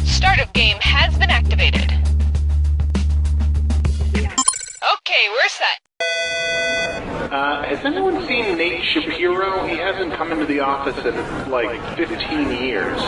Startup game has been activated. Okay, we're set. Has anyone seen Nate Shapiro? He hasn't come into the office in like 15 years.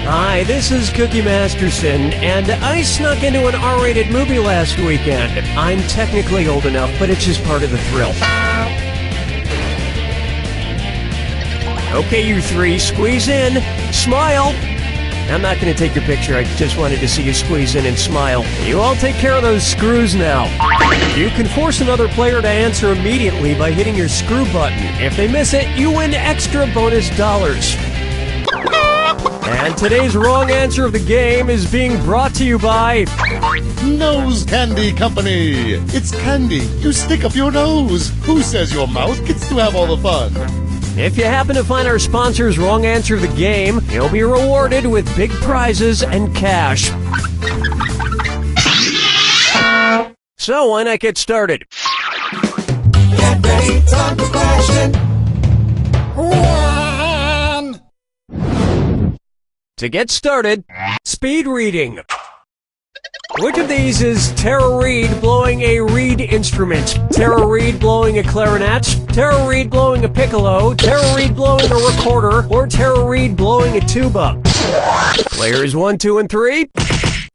Hi, this is Cookie Masterson, and I snuck into an R-rated movie last weekend. I'm technically old enough, but it's just part of the thrill. Okay, you three, squeeze in, smile. I'm not going to take your picture, I just wanted to see you squeeze in and smile. You all take care of those screws now. You can force another player to answer immediately by hitting your screw button. If they miss it, you win extra bonus dollars. And today's wrong answer of the game is being brought to you by Nose Candy Company. It's candy you stick up your nose. Who says your mouth gets to have all the fun? If you happen to find our sponsor's wrong answer of the game, you'll be rewarded with big prizes and cash. So why not get started? Get ready, time for question 1. To get started, speed reading. Which of these is Tara Reid blowing a reed instrument? Tara Reid blowing a clarinet, Tara Reid blowing a piccolo, Tara Reid blowing a recorder, or Tara Reid blowing a tuba? Players 1, 2, and 3.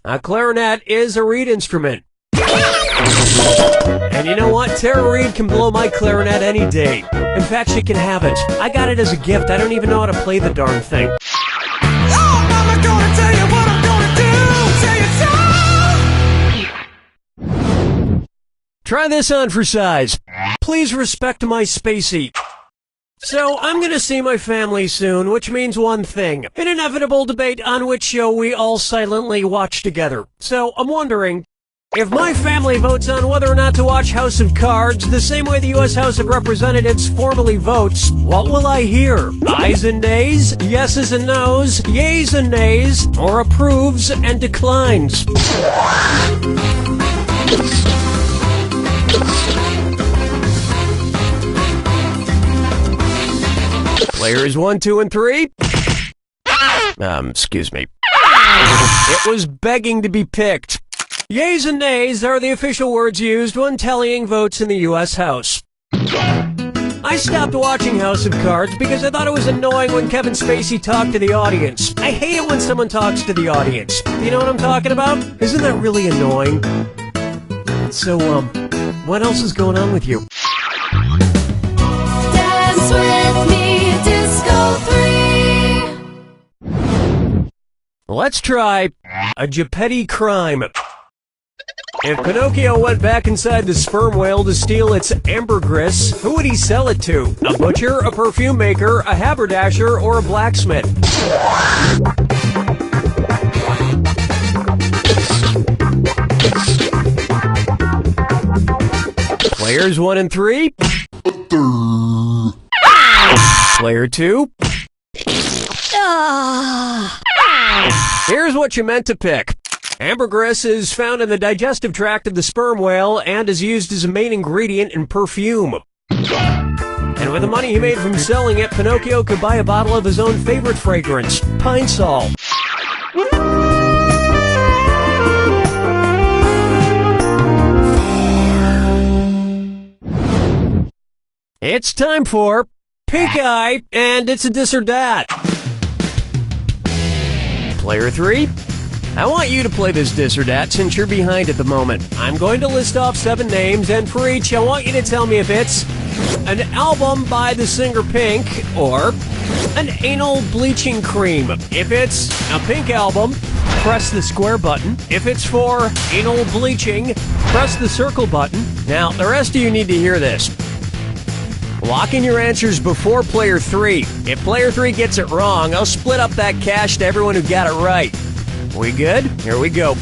A clarinet is a reed instrument. And you know what? Tara Reid can blow my clarinet any day. In fact, she can have it. I got it as a gift. I don't even know how to play the darn thing. Try this on for size. Please respect my spacey. So, I'm gonna see my family soon, which means one thing. An inevitable debate on which show we all silently watch together. So, I'm wondering, if my family votes on whether or not to watch House of Cards, the same way the U.S. House of Representatives formally votes, what will I hear? Ayes and nays, yeses and nos, yays and nays, or approves and declines? Players 1, 2, and 3. Excuse me. It was begging to be picked. Yays and nays are the official words used when tallying votes in the U.S. House. I stopped watching House of Cards because I thought it was annoying when Kevin Spacey talked to the audience. I hate it when someone talks to the audience. You know what I'm talking about? Isn't that really annoying? So, what else is going on with you? Dance with me, Disco 3. Let's try a Geppetto crime. If Pinocchio went back inside the sperm whale to steal its ambergris, who would he sell it to? A butcher, a perfume maker, a haberdasher, or a blacksmith? Players 1 and 3. Player 2. Here's what you meant to pick. Ambergris is found in the digestive tract of the sperm whale and is used as a main ingredient in perfume. And with the money he made from selling it, Pinocchio could buy a bottle of his own favorite fragrance, Pine Sol. It's time for Pink Eye, and it's a this or that. Player 3. I want you to play this Dis or Dat since you're behind at the moment. I'm going to list off 7 names, and for each, I want you to tell me if it's an album by the singer Pink or an anal bleaching cream. If it's a Pink album, press the square button. If it's for anal bleaching, press the circle button. Now, the rest of you need to hear this. Lock in your answers before player 3. If player 3 gets it wrong, I'll split up that cash to everyone who got it right. We good? Here we go.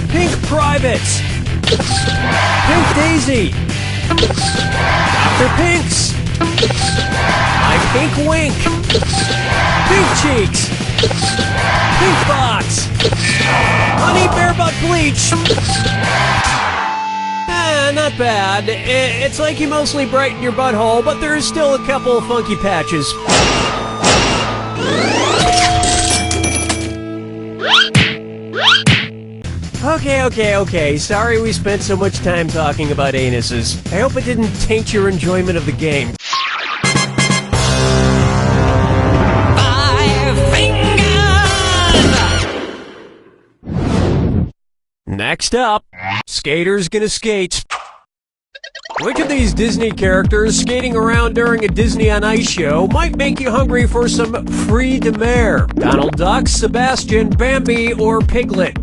Pink Privates. Pink Daisy. Dr. Pinks. My Pink Wink. Pink Cheeks. Pink Box. Honey Bear Butt Bleach. Not bad. It's like you mostly brighten your butthole, but there is still a couple of funky patches. Okay. Sorry we spent so much time talking about anuses. I hope it didn't taint your enjoyment of the game. 5 fingers! Next up, Skater's gonna skate. Which of these Disney characters skating around during a Disney on Ice show might make you hungry for some fruits de mer? Donald Duck, Sebastian, Bambi, or Piglet?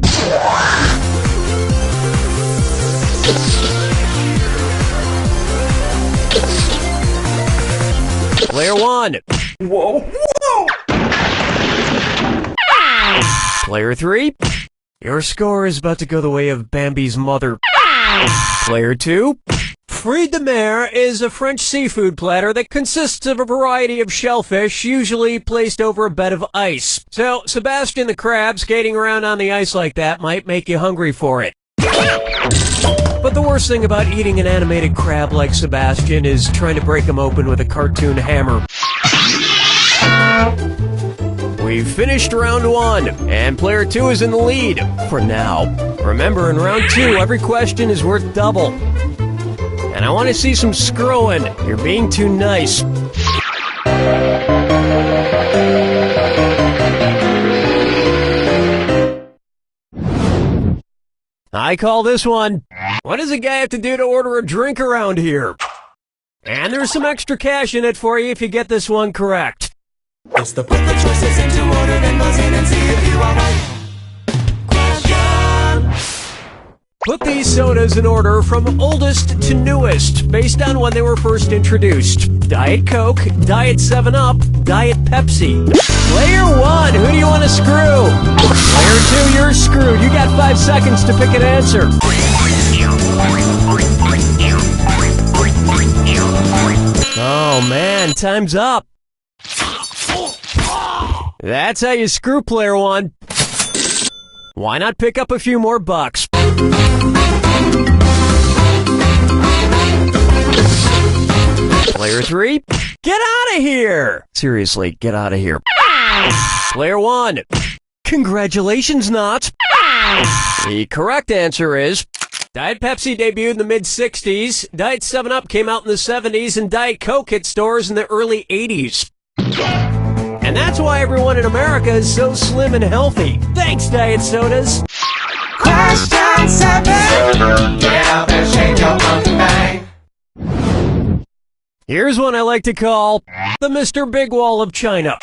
Player 1. Whoa. Player 3. Your score is about to go the way of Bambi's mother. Player 2. Fruits de mer is a French seafood platter that consists of a variety of shellfish, usually placed over a bed of ice. So, Sebastian the crab skating around on the ice like that might make you hungry for it. But the worst thing about eating an animated crab like Sebastian is trying to break him open with a cartoon hammer. We've finished round 1, and player 2 is in the lead, for now. Remember, in round 2, every question is worth double. And I want to see some screwing. You're being too nice. I call this one, what does a guy have to do to order a drink around here? And there's some extra cash in it for you if you get this one correct. It's the put the choices into order, then buzz in and see if you are right. Put these sodas in order from oldest to newest, based on when they were first introduced. Diet Coke, Diet 7-Up, Diet Pepsi. Player 1, who do you want to screw? Player 2, you're screwed. You got 5 seconds to pick an answer. Oh man, time's up. That's how you screw Player 1. Why not pick up a few more bucks? Player 3, get out of here! Seriously, get out of here. Player 1, congratulations, not. The correct answer is Diet Pepsi debuted in the mid-60s, Diet 7-Up came out in the 70s, and Diet Coke hit stores in the early 80s. And that's why everyone in America is so slim and healthy. Thanks, Diet Sodas. Question 7. Get up and shake your monkey bang. Here's one I like to call the Mr. Big Wall of China.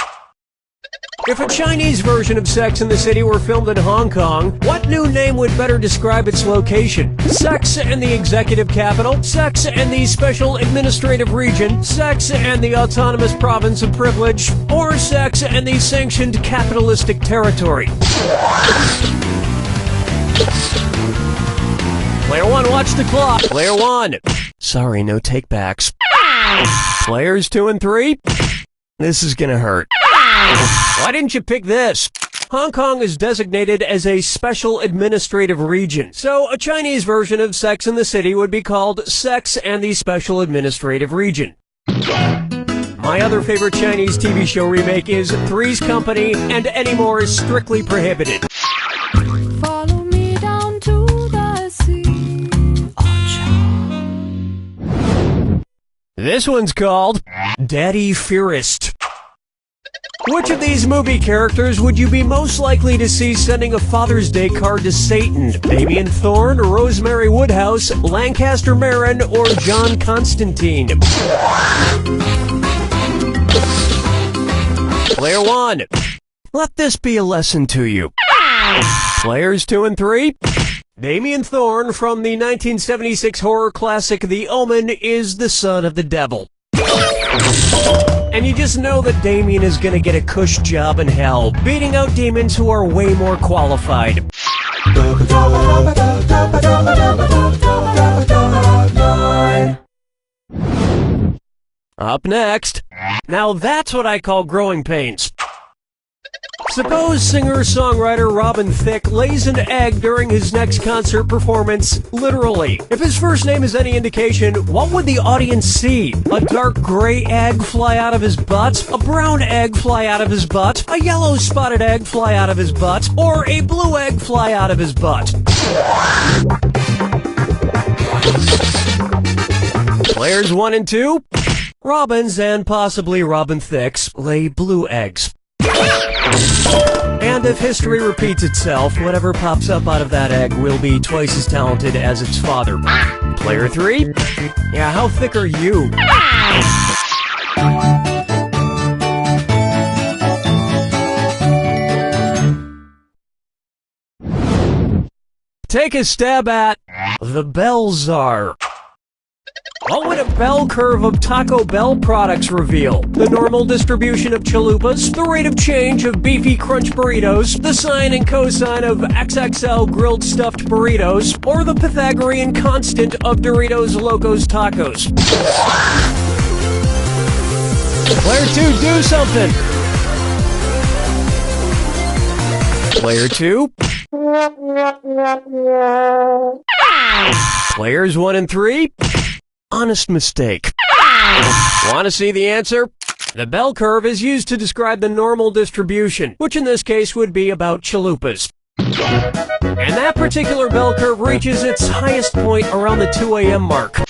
If a Chinese version of Sex and the City were filmed in Hong Kong, what new name would better describe its location? Sex and the Executive Capital, Sex and the Special Administrative Region, Sex and the Autonomous Province of Privilege, or Sex and the Sanctioned Capitalistic Territory? Player 1, watch the clock. Player 1. Sorry, no takebacks. Players 2 and 3. This is gonna hurt. Why didn't you pick this? Hong Kong is designated as a special administrative region, so a Chinese version of Sex and the City would be called Sex and the Special Administrative Region. My other favorite Chinese TV show remake is Three's Company, and any more is strictly prohibited. Follow me down to the sea. This one's called Daddy Fearist. Which of these movie characters would you be most likely to see sending a Father's Day card to Satan? Damien Thorne, Rosemary Woodhouse, Lancaster Marin, or John Constantine? Player 1. Let this be a lesson to you. Players 2 and 3. Damien Thorne from the 1976 horror classic The Omen is the son of the devil. And you just know that Damien is gonna get a cush job in hell, beating out demons who are way more qualified. Up next. Now that's what I call growing pains. Suppose singer-songwriter Robin Thicke lays an egg during his next concert performance, literally. If his first name is any indication, what would the audience see? A dark gray egg fly out of his butt? A brown egg fly out of his butt? A yellow spotted egg fly out of his butt? Or a blue egg fly out of his butt? Players 1 and 2. Robins and possibly Robin Thicke's lay blue eggs. And if history repeats itself, whatever pops up out of that egg will be twice as talented as its father. Player 3? Yeah, how thick are you? Take a stab at the Bell Czar. What would a bell curve of Taco Bell products reveal? The normal distribution of chalupas, the rate of change of beefy crunch burritos, the sine and cosine of XXL grilled stuffed burritos, or the Pythagorean constant of Doritos Locos Tacos? Player 2, do something! Player 2? Players 1 and 3? Honest mistake. Want to see the answer? The bell curve is used to describe the normal distribution, which in this case would be about chalupas. And that particular bell curve reaches its highest point around the 2 a.m. mark.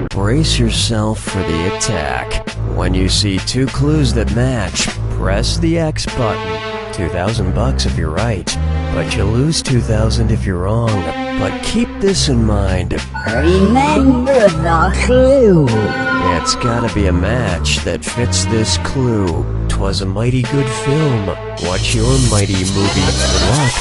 Brace yourself for the attack. When you see 2 clues that match, press the X button. $2,000 if you're right, but you lose $2,000 if you're wrong. But keep this in mind. Remember the clue. It's gotta be a match that fits this clue. 'Twas a mighty good film. What's your mighty movie? Good luck.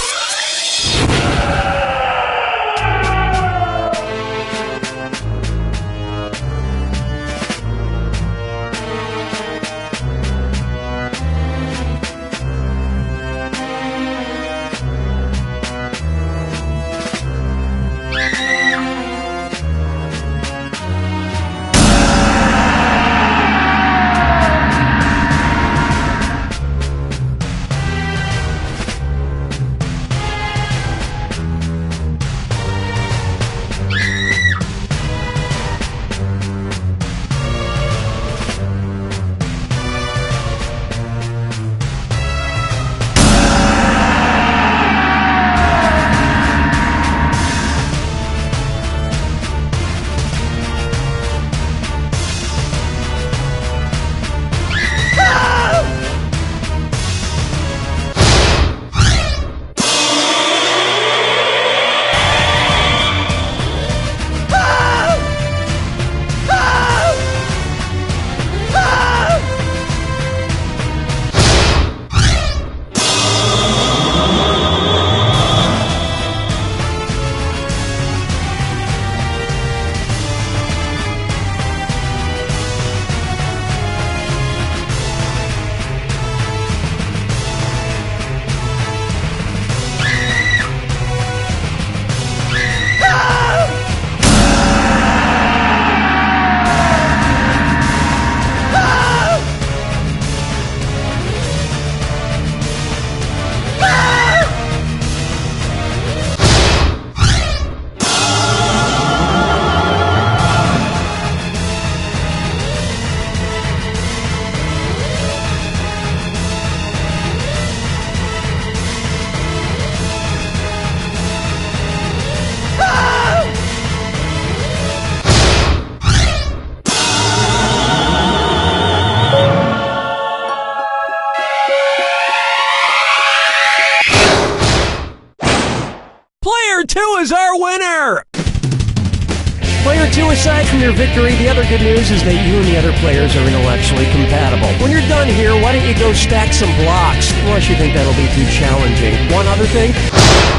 aside from your victory, the other good news is that you and the other players are intellectually compatible. When you're done here, why don't you go stack some blocks? Unless you think that'll be too challenging. One other thing?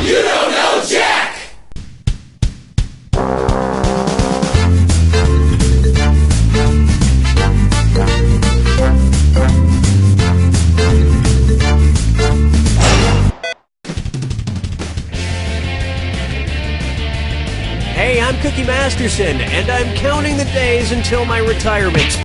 You don't know Jack! Hey, I'm Cookie Masterson, and I'm counting the days until my retirement.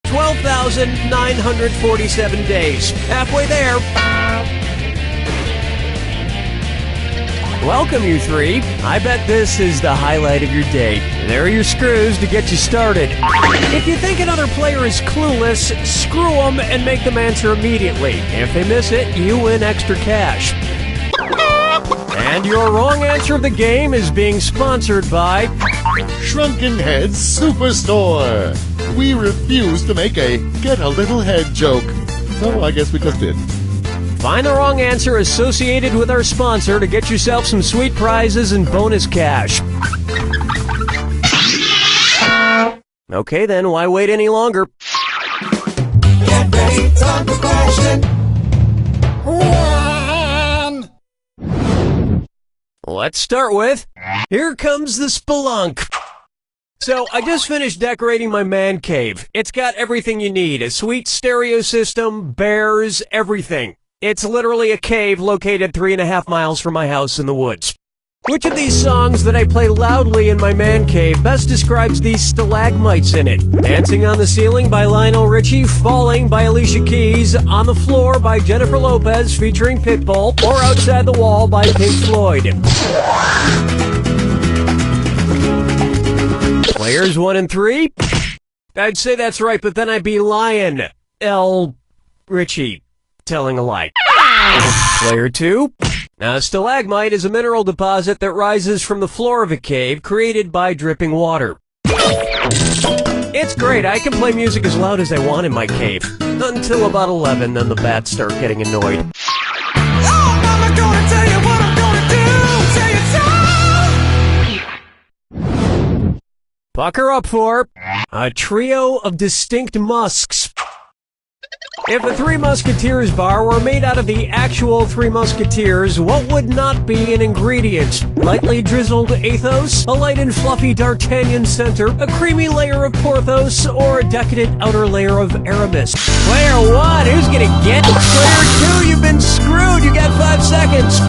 $12,947 days. Halfway there. Welcome, you three. I bet this is the highlight of your day. There are your screws to get you started. If you think another player is clueless, screw them and make them answer immediately. If they miss it, you win extra cash. And your wrong answer of the game is being sponsored by Shrunken Heads Superstore. We refuse to make a get a little head joke. Oh, I guess we just did. Find the wrong answer associated with our sponsor to get yourself some sweet prizes and bonus cash. Okay then, why wait any longer? Get ready, time for question. Let's start with, here comes the spelunk. So, I just finished decorating my man cave. It's got everything you need. A sweet stereo system, bears, everything. It's literally a cave located 3.5 miles from my house in the woods. Which of these songs that I play loudly in my man cave best describes these stalagmites in it? Dancing on the Ceiling by Lionel Richie, Falling by Alicia Keys, On the Floor by Jennifer Lopez featuring Pitbull, or Outside the Wall by Pink Floyd. Players 1 and 3? I'd say that's right, but then I'd be Lionel Richie. Telling a lie. Player 2. Now, a stalagmite is a mineral deposit that rises from the floor of a cave created by dripping water. It's great. I can play music as loud as I want in my cave. Until about 11, then the bats start getting annoyed. Oh, mama gonna tell you what I'm gonna do. Tell you so. Pucker up for a trio of distinct musks. If the Three Musketeers bar were made out of the actual Three Musketeers, what would not be an ingredient? Lightly drizzled Athos, a light and fluffy D'Artagnan center, a creamy layer of Porthos, or a decadent outer layer of Aramis? Player 1, who's gonna get it? Player 2, you've been screwed. You got 5 seconds.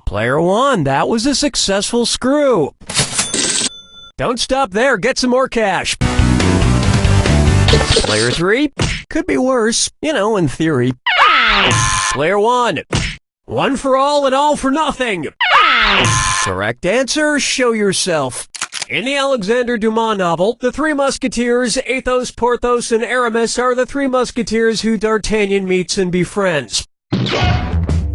Player 1, that was a successful screw. Don't stop there, get some more cash. Player 3, could be worse, in theory. Player 1, one for all and all for nothing. Correct answer, show yourself. In the Alexander Dumas novel, the Three Musketeers, Athos, Porthos, and Aramis are the Three Musketeers who D'Artagnan meets and befriends.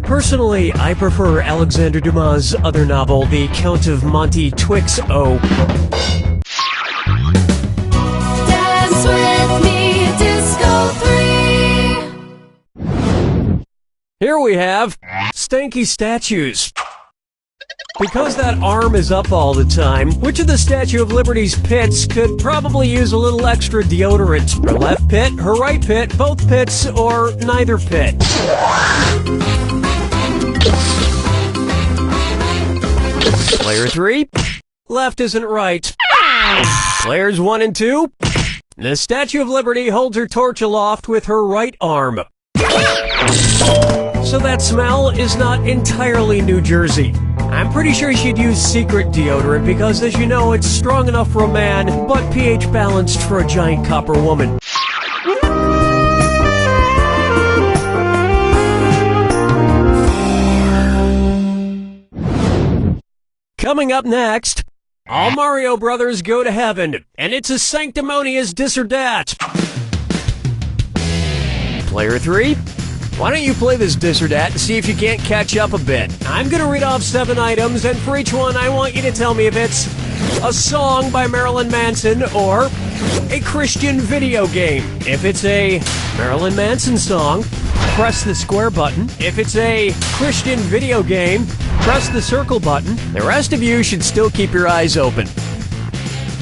Personally, I prefer Alexander Dumas' other novel, The Count of Monte Twixo. Dance with me, Disco 3. Here we have stanky statues. Because that arm is up all the time, which of the Statue of Liberty's pits could probably use a little extra deodorant? Her left pit, her right pit, both pits, or neither pit? Player 3, left isn't right. Players 1 and 2, The Statue of Liberty holds her torch aloft with her right arm. So that smell is not entirely New Jersey. I'm pretty sure she'd use secret deodorant because, as you know, it's strong enough for a man, but pH balanced for a giant copper woman. Coming up next, all Mario brothers go to heaven, and it's a sanctimonious dis or dat. Player 3, why don't you play this dis or dat and see if you can't catch up a bit? I'm gonna read off 7 items, and for each one, I want you to tell me if it's a song by Marilyn Manson or a Christian video game. If it's a Marilyn Manson song, press the square button. If it's a Christian video game, press the circle button. The rest of you should still keep your eyes open.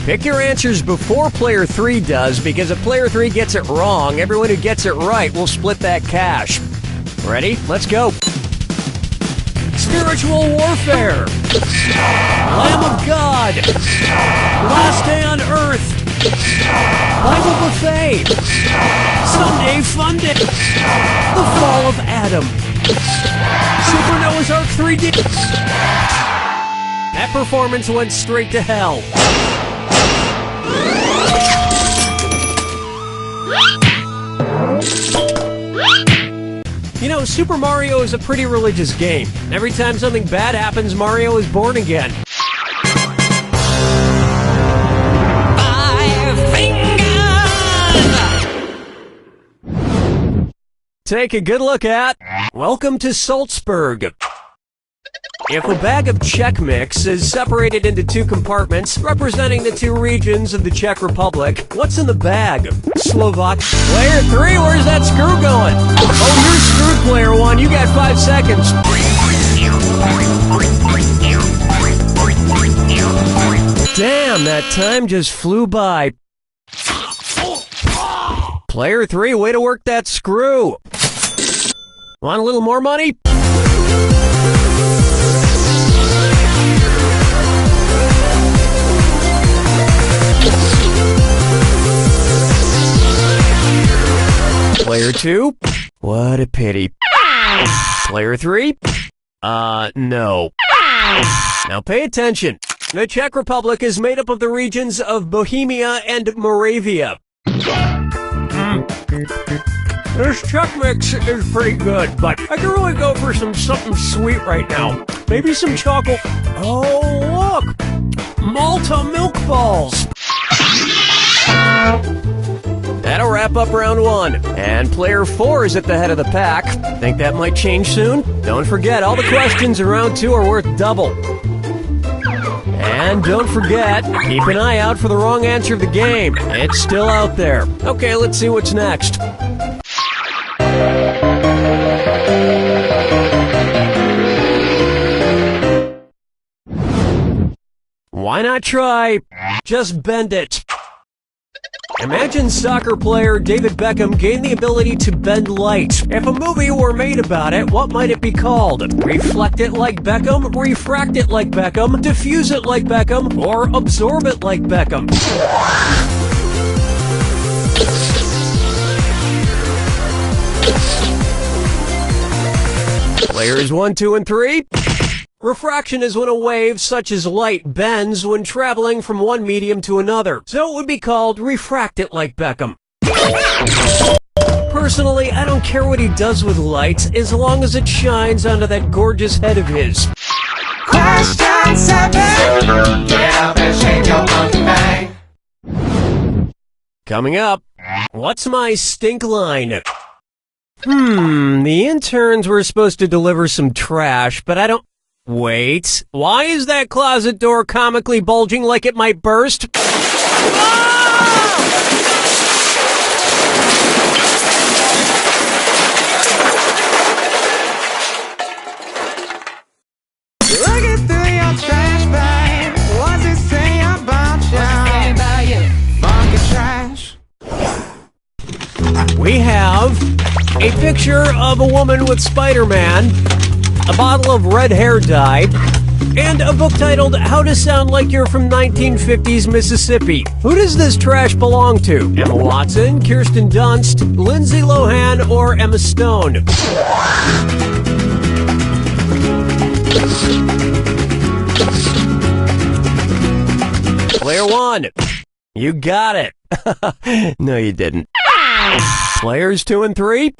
Pick your answers before Player 3 does, because if Player 3 gets it wrong, everyone who gets it right will split that cash. Ready? Let's go. Spiritual warfare. Lamb of God. Last Day on Earth. Bible Buffet. Sunday Funday. The Fall of Adam. Super Noah's Ark 3D. That performance went straight to hell. You know, Super Mario is a pretty religious game. Every time something bad happens, Mario is born again. 5 fingers! Take a good look at Welcome to Salzburg. If a bag of Czech mix is separated into 2 compartments representing the 2 regions of the Czech Republic, what's in the bag? Slovak. Player 3, where's that screw going? Oh, you're screwed, Player 1. You got 5 seconds. Damn, that time just flew by. Player 3, way to work that screw. Want a little more money? Player 2? What a pity. Player 3? No. Now pay attention. The Czech Republic is made up of the regions of Bohemia and Moravia. This Czech mix is pretty good, but I could really go for something sweet right now. Maybe some chocolate. Oh, look! Malta milk balls. That'll wrap up round 1. And Player 4 is at the head of the pack. Think that might change soon? Don't forget, all the questions in round 2 are worth double. And don't forget, keep an eye out for the wrong answer of the game. It's still out there. Okay, let's see what's next. Why not try Just Bend It? Imagine soccer player David Beckham gained the ability to bend light. If a movie were made about it, what might it be called? Reflect It Like Beckham, Refract It Like Beckham, Diffuse It Like Beckham, or Absorb It Like Beckham? Players 1, 2, and 3. Refraction is when a wave, such as light, bends when traveling from one medium to another. So it would be called Refract It Like Beckham. Personally, I don't care what he does with light, as long as it shines onto that gorgeous head of his. Question 7. Get up and shake your monkey bang. Coming up, what's my stink line? The interns were supposed to deliver some trash, but I don't... Wait, why is that closet door comically bulging like it might burst? Looking through your trash bag, what's it say about you? Funky trash. We have a picture of a woman with Spider-Man, a bottle of red hair dye, and a book titled How to Sound Like You're from 1950s Mississippi. Who does this trash belong to? Emma Watson, Kirsten Dunst, Lindsay Lohan, or Emma Stone? Player 1. You got it. No, you didn't. Players 2 and 3.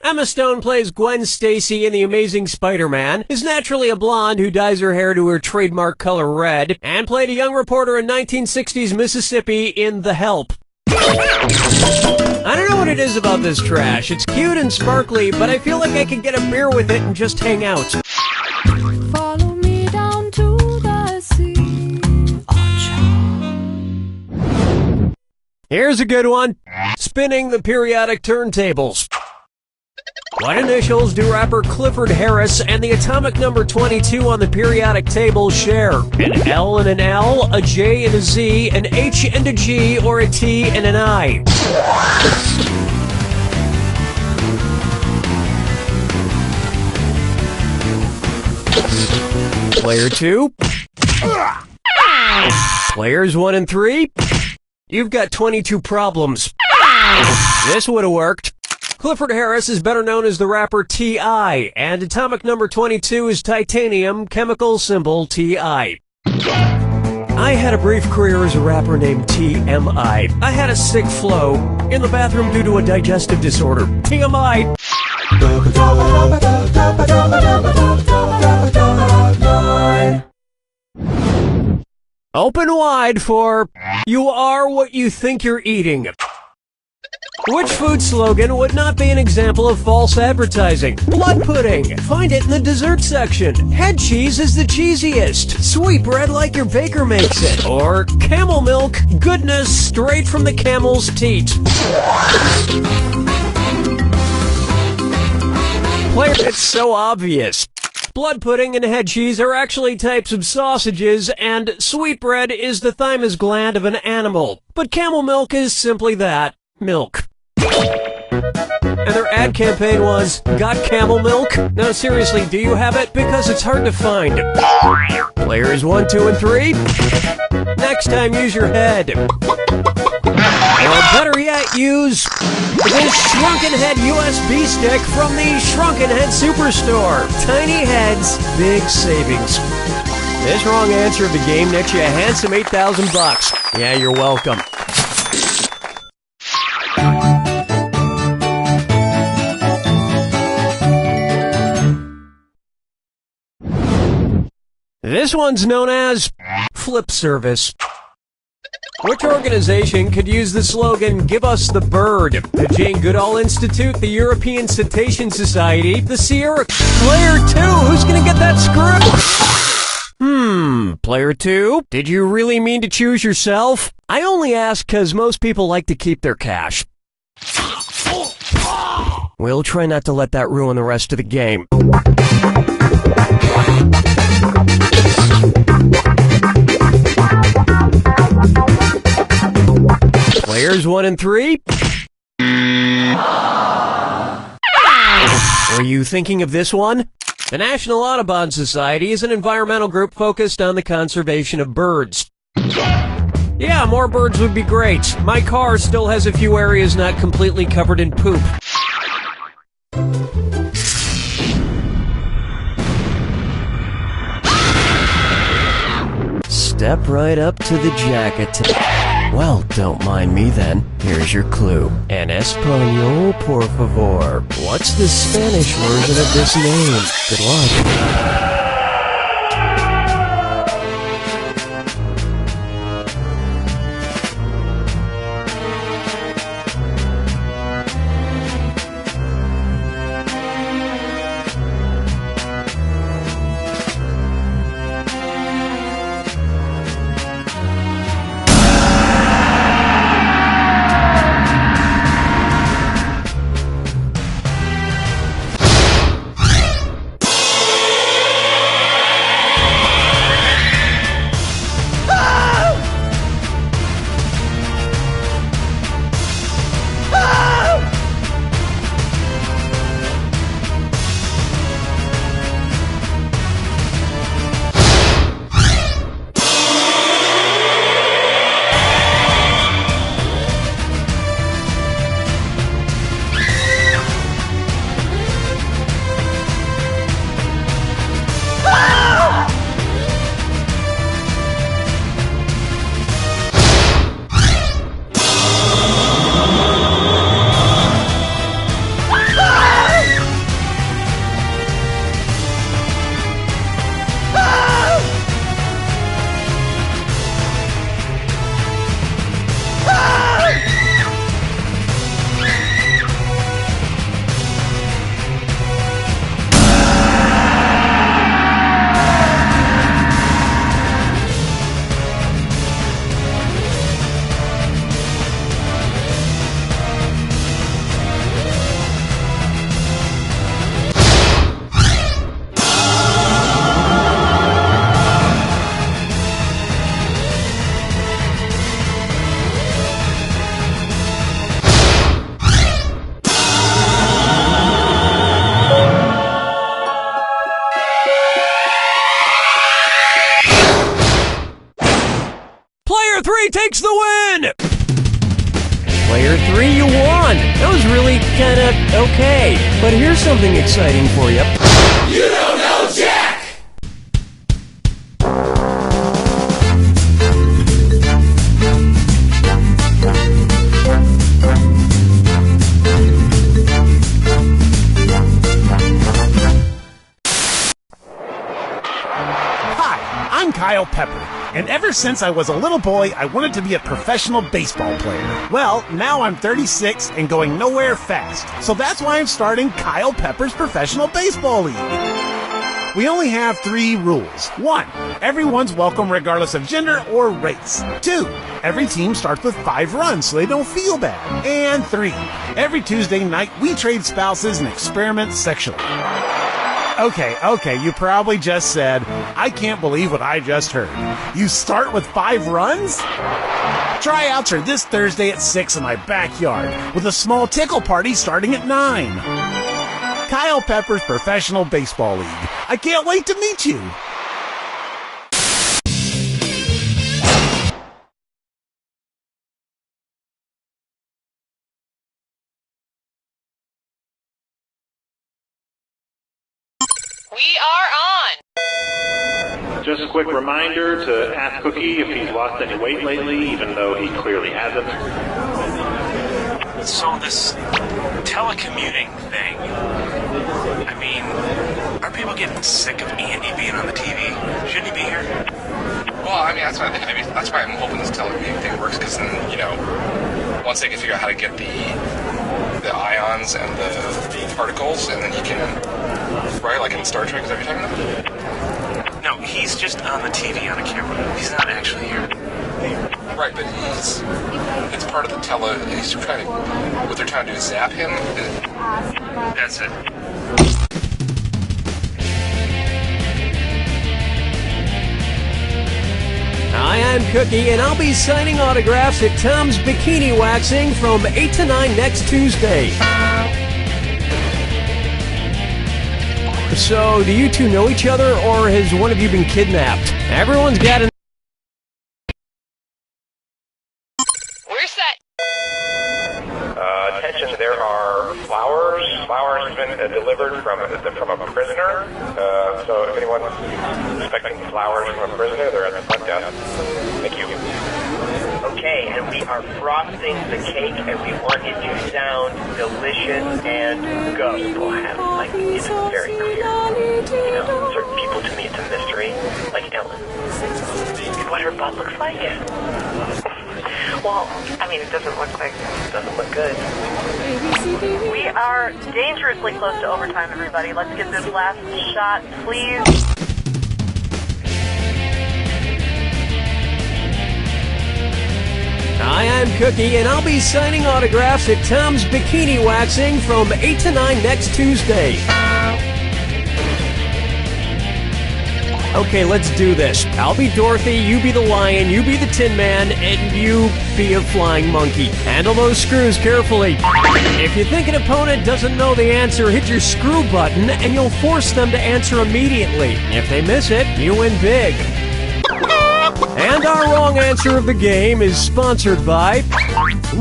Emma Stone plays Gwen Stacy in The Amazing Spider-Man, is naturally a blonde who dyes her hair to her trademark color red, and played a young reporter in 1960s Mississippi in The Help. I don't know what it is about this trash. It's cute and sparkly, but I feel like I could get a beer with it and just hang out. Follow me down to the sea. Here's a good one. Spinning the periodic turntables. What initials do rapper Clifford Harris and the atomic number 22 on the periodic table share? An L and an L, a J and a Z, an H and a G, or a T and an I? Player 2. Players 1 and 3. You've got 22 problems. This would have worked. Clifford Harris is better known as the rapper T.I., and atomic number 22 is titanium, chemical symbol Ti. I had a brief career as a rapper named TMI. I had a sick flow in the bathroom due to a digestive disorder. TMI. Open wide for You Are What You Think You're Eating. Which food slogan would not be an example of false advertising? Blood pudding. Find it in the dessert section. Head cheese is the cheesiest. Sweetbread like your baker makes it. Or camel milk. Goodness straight from the camel's teat. It's so obvious. Blood pudding and head cheese are actually types of sausages, and sweetbread is the thymus gland of an animal. But camel milk is simply that. Milk. And their ad campaign was, got camel milk? No, seriously, do you have it? Because it's hard to find. Players 1, 2, and 3. Next time, use your head. Or better yet, use this Shrunken Head USB stick from the Shrunken Head Superstore. Tiny heads, big savings. This wrong answer of the game nets you a handsome $8,000. Yeah, you're welcome. This one's known as Flip Service. Which organization could use the slogan, Give Us the Bird? The Jane Goodall Institute, the European Cetacean Society, the Sierra... Player 2, who's gonna get that script? Player 2, did you really mean to choose yourself? I only ask because most people like to keep their cash. We'll try not to let that ruin the rest of the game. Players 1 and 3. Were you thinking of this one? The National Audubon Society is an environmental group focused on the conservation of birds. Yeah, more birds would be great. My car still has a few areas not completely covered in poop. Step right up to the jacket. Well, don't mind me then. Here's your clue. En español, por favor. What's the Spanish version of this name? Good luck. That was really kinda okay. But here's something exciting for you. You don't know Jack! Hi, I'm Kyle Pepper, and ever since I was a little boy, I wanted to be a professional baseball player. Well, now I'm 36 and going nowhere fast, so that's why I'm starting Kyle Pepper's Professional Baseball League. We only have 3 rules. 1, everyone's welcome regardless of gender or race. 2, every team starts with 5 runs so they don't feel bad. And 3, every Tuesday night we trade spouses and experiment sexually. Okay, you probably just said, I can't believe what I just heard. You start with 5 runs? Tryouts are this Thursday at 6 in my backyard, with a small tickle party starting at 9. Kyle Pepper's Professional Baseball League. I can't wait to meet you. We are on! Just a quick reminder to ask Cookie if he's lost any weight lately, even though he clearly hasn't. So this telecommuting thing, I mean, are people getting sick of Andy being on the TV? Shouldn't he be here? Well, I mean, that's why I'm hoping this telecommuting thing works, because then, once they can figure out how to get the ions and the particles, and then you can, right, like in Star Trek, is that what you're talking about? No, he's just on the TV on a camera. He's not actually here. Right, but it's part of the what they're trying to do is zap him. That's it. Hi, I'm Cookie, and I'll be signing autographs at Tom's Bikini Waxing from 8 to 9 next Tuesday. So, do you two know each other, or has one of you been kidnapped? Everyone's got an... We're set. Attention, there are flowers. Flowers have been delivered from a prisoner. So if anyone's expecting flowers from a prisoner, they're at the front desk. Thank you. Okay, and we are frosting the cake, and we want it to sound delicious and go. People have, it's very clear. Certain people, to me, it's a mystery, like Ellen. And what her butt looks like? Well, I mean, it doesn't look good. We are dangerously close to overtime, everybody. Let's get this last shot, please. Hi, I'm Cookie, and I'll be signing autographs at Tom's Bikini Waxing from 8 to 9 next Tuesday. Okay, let's do this. I'll be Dorothy, you be the lion, you be the Tin Man, and you be a flying monkey. Handle those screws carefully. If you think an opponent doesn't know the answer, hit your screw button, and you'll force them to answer immediately. If they miss it, you win big. And our wrong answer of the game is sponsored by...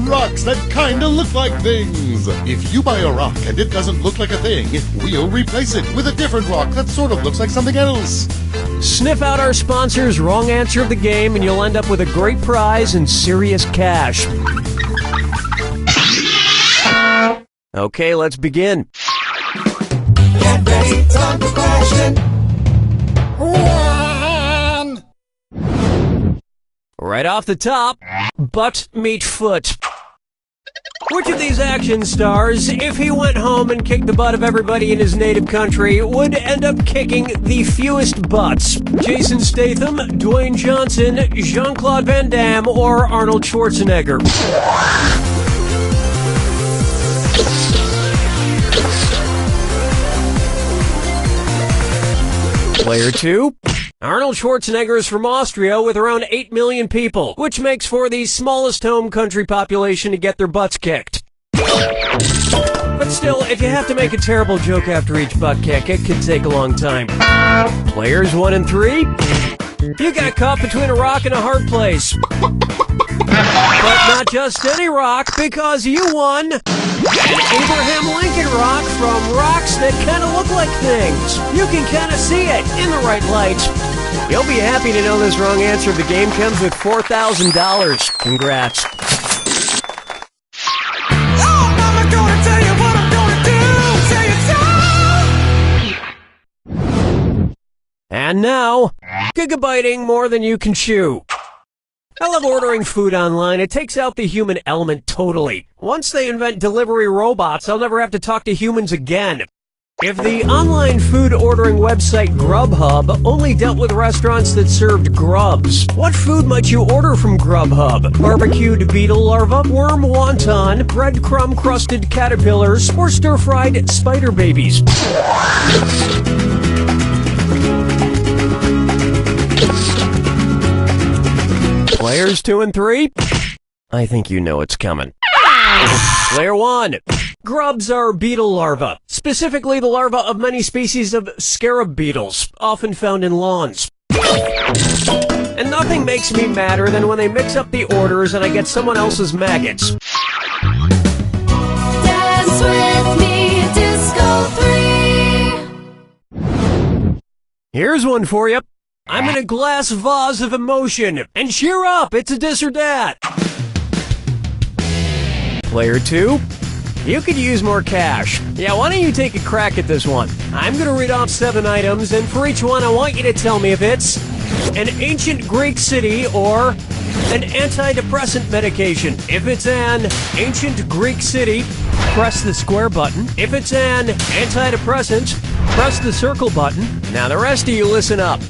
Rocks that kinda look like things. If you buy a rock and it doesn't look like a thing, we'll replace it with a different rock that sort of looks like something else. Sniff out our sponsor's wrong answer of the game and you'll end up with a great prize and serious cash. Okay, let's begin. Get ready, time for question. Right off the top, butt meet foot. Which of these action stars, if he went home and kicked the butt of everybody in his native country, would end up kicking the fewest butts? Jason Statham, Dwayne Johnson, Jean-Claude Van Damme, or Arnold Schwarzenegger? Player 2. Arnold Schwarzenegger is from Austria with around 8 million people, which makes for the smallest home country population to get their butts kicked. But still, if you have to make a terrible joke after each butt kick, it could take a long time. Players 1 and 3. You got caught between a rock and a hard place. But not just any rock, because you won an Abraham Lincoln rock from rocks that kind of look like things. You can kind of see it in the right light. You'll be happy to know this wrong answer. The game comes with $4,000. Congrats. And now, gigabyting more than you can chew. I love ordering food online. It takes out the human element totally. Once they invent delivery robots, I'll never have to talk to humans again. If the online food ordering website Grubhub only dealt with restaurants that served grubs, what food might you order from Grubhub? Barbecued beetle larva, worm wonton, breadcrumb crusted caterpillars, or stir-fried spider babies? Players 2 and 3? I think you know it's coming. Player 1. Grubs are beetle larvae, specifically the larvae of many species of scarab beetles, often found in lawns. And nothing makes me madder than when they mix up the orders and I get someone else's maggots. Dance with me, Disco 3. Here's one for you. I'm in a glass vase of emotion, and cheer up, it's a this or that. Player 2, you could use more cash. Yeah, why don't you take a crack at this one? I'm gonna read off 7 items, and for each one I want you to tell me if it's an ancient Greek city or an antidepressant medication. If it's an ancient Greek city, press the square button. If it's an antidepressant, press the circle button. Now the rest of you listen up.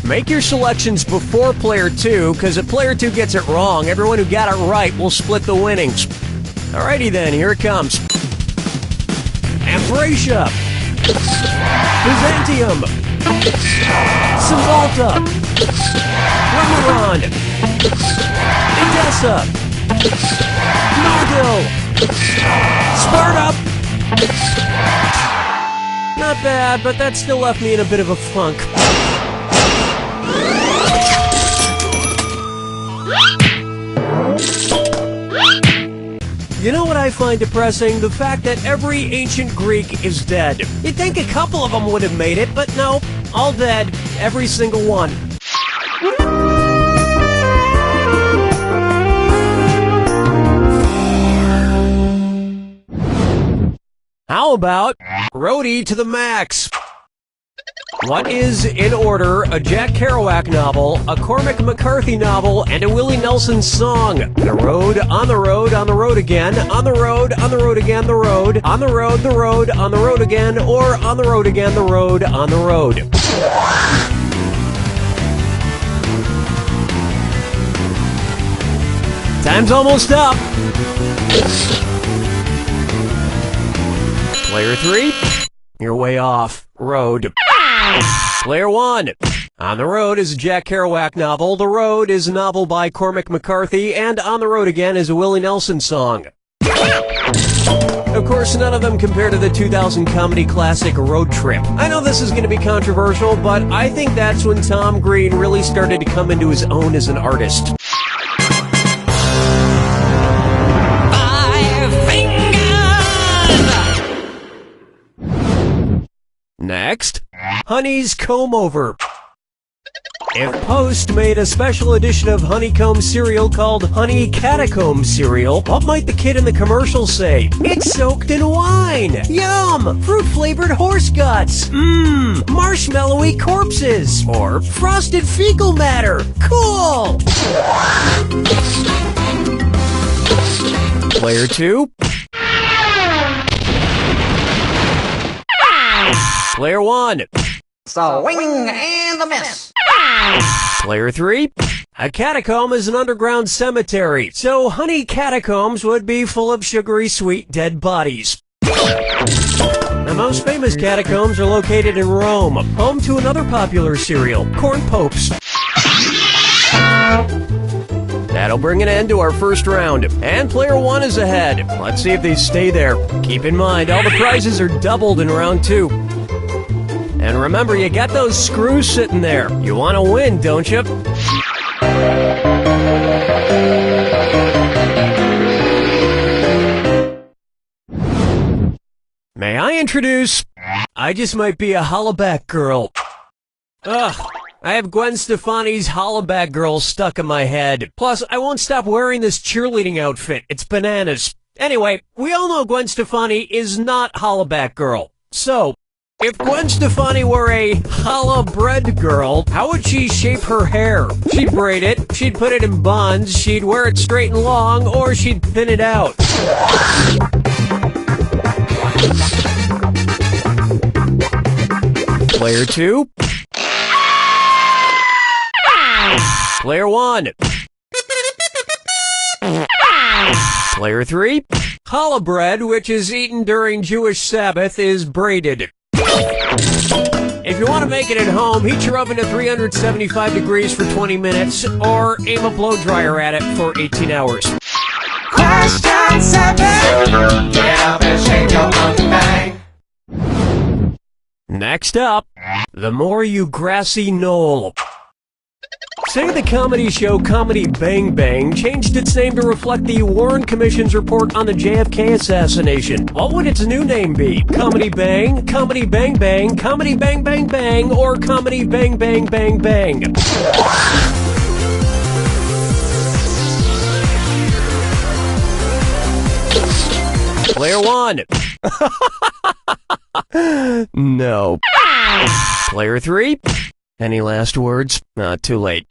Make your selections before player 2, because if player 2 gets it wrong, everyone who got it right will split the winnings. Alrighty then, here it comes. Ambrosia, Byzantium, Cymbalta, Remeron, Edessa, Nardil, Sparta. Not bad, but that still left me in a bit of a funk. You know what I find depressing? The fact that every ancient Greek is dead. You'd think a couple of them would have made it, but no, all dead, every single one. How about roadie to the max? What is, in order, a Jack Kerouac novel, a Cormac McCarthy novel, and a Willie Nelson song? The road, on the road, on the road again, on the road again, the road, on the road again, or on the road again, the road, on the road. Time's almost up. Player 3, you're way off. Road. Player 1. On the Road is a Jack Kerouac novel. The Road is a novel by Cormac McCarthy. And On the Road Again is a Willie Nelson song. Of course, none of them compare to the 2000 comedy classic Road Trip. I know this is going to be controversial, but I think that's when Tom Green really started to come into his own as an artist. Next, Honey's Comb Over. If Post made a special edition of honeycomb cereal called Honey Catacomb Cereal, what might the kid in the commercial say? It's soaked in wine! Yum! Fruit-flavored horse guts! Mmm! Marshmallowy corpses! Or frosted fecal matter! Cool! Player 2. Player 1. Swing and a miss. Player 3. A catacomb is an underground cemetery, so honey catacombs would be full of sugary sweet dead bodies. The most famous catacombs are located in Rome, home to another popular cereal, Corn Popes. That'll bring an end to our first round, and player 1 is ahead. Let's see if they stay there. Keep in mind, all the prizes are doubled in round 2. And remember, you got those screws sitting there. You want to win, don't you? May I introduce... I just might be a hollaback girl. Ugh, I have Gwen Stefani's hollaback girl stuck in my head. Plus, I won't stop wearing this cheerleading outfit. It's bananas. Anyway, we all know Gwen Stefani is not hollaback girl. So, if Gwen Stefani were a challah bread girl, how would she shape her hair? She'd braid it, she'd put it in buns, she'd wear it straight and long, or she'd thin it out. Player 2. Player 1. Player 3. Challah bread, which is eaten during Jewish Sabbath, is braided. If you want to make it at home, heat your oven to 375 degrees for 20 minutes, or aim a blow dryer at it for 18 hours. Question 7. Get up and shake your monkey bang. Next up, The More You Grassy Knoll. Say the comedy show Comedy Bang Bang changed its name to reflect the Warren Commission's report on the JFK assassination. What would its new name be? Comedy Bang, Comedy Bang Bang, Comedy Bang Bang Bang, or Comedy Bang Bang Bang Bang? Player 1. No. Player 3. Any last words? Too late.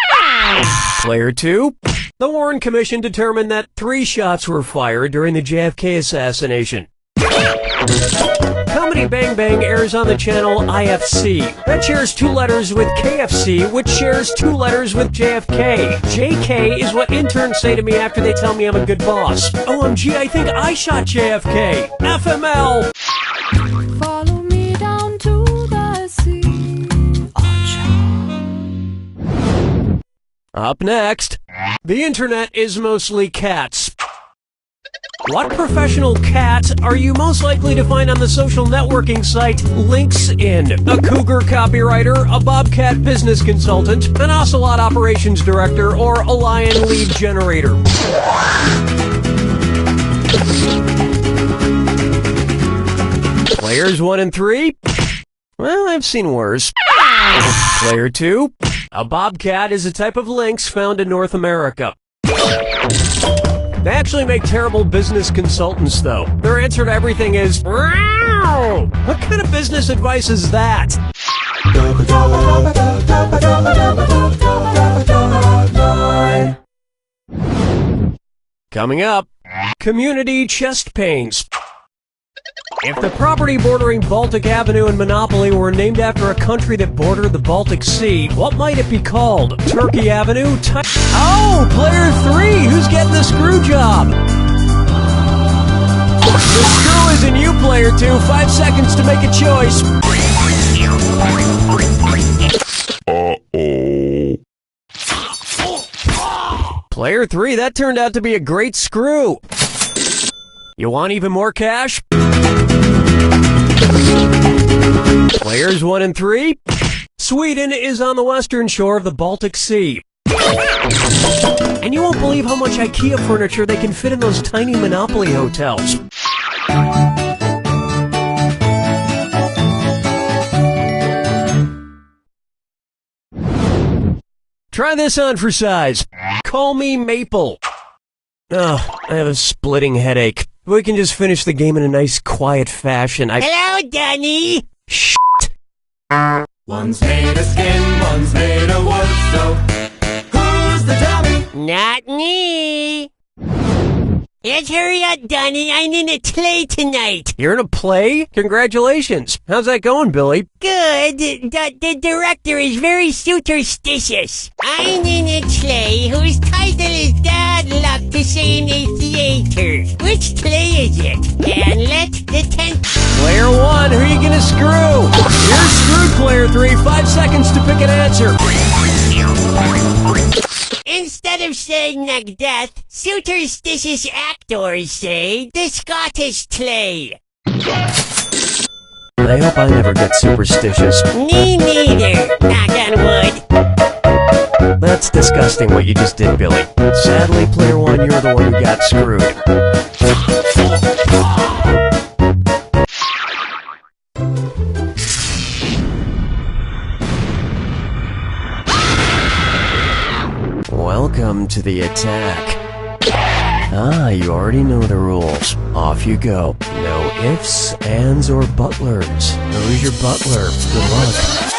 Player 2. The Warren Commission determined that 3 shots were fired during the JFK assassination. Comedy Bang Bang airs on the channel IFC. That shares 2 letters with KFC, which shares 2 letters with JFK. JK is what interns say to me after they tell me I'm a good boss. OMG, I think I shot JFK. FML. Follow me down to the sea. Up next, the internet is mostly cats. What professional cat are you most likely to find on the social networking site LinkedIn? A cougar copywriter, a bobcat business consultant, an ocelot operations director, or a lion lead generator? Players 1 and 3? Well, I've seen worse. Player 2? A bobcat is a type of lynx found in North America. They actually make terrible business consultants, though. Their answer to everything is, "Meow." What kind of business advice is that? Coming up, community chest pains. If the property bordering Baltic Avenue and Monopoly were named after a country that bordered the Baltic Sea, what might it be called? Turkey Avenue? Oh, player 3! Who's getting the screw job? The screw is in you, player 2. 5 seconds to make a choice. Uh-oh. Player 3, that turned out to be a great screw. You want even more cash? Players 1 and 3? Sweden is on the western shore of the Baltic Sea. And you won't believe how much IKEA furniture they can fit in those tiny Monopoly hotels. Try this on for size. Call me Maple. Oh, I have a splitting headache. We can just finish the game in a nice, quiet fashion. Hello, Danny! Shh! One's made of skin, one's made of wood, so who's the dummy? Not me! Let's hurry up, Donnie. I'm in a play tonight. You're in a play? Congratulations. How's that going, Billy? Good. The director is very superstitious. I'm in a play whose title is Bad Luck to Say in a Theater. Which play is it? And let the Player 1, who are you gonna screw? You're screwed, player 3. 5 seconds to pick an answer. Instead of saying like that, superstitious actors say the Scottish play. I hope I never get superstitious. Me neither. Knock on wood. That's disgusting what you just did, Billy. Sadly, player one, you're the one who got screwed. Welcome to the attack. Ah, you already know the rules. Off you go. No ifs, ands, or butlers. Who's your butler? Good luck.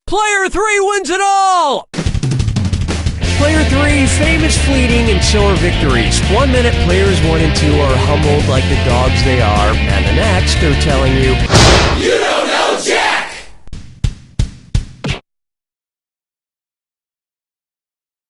Player 3 wins it all! Player 3, fame is fleeting and so are victories. 1 minute, players 1 and 2 are humbled like the dogs they are, and the next, they're telling you,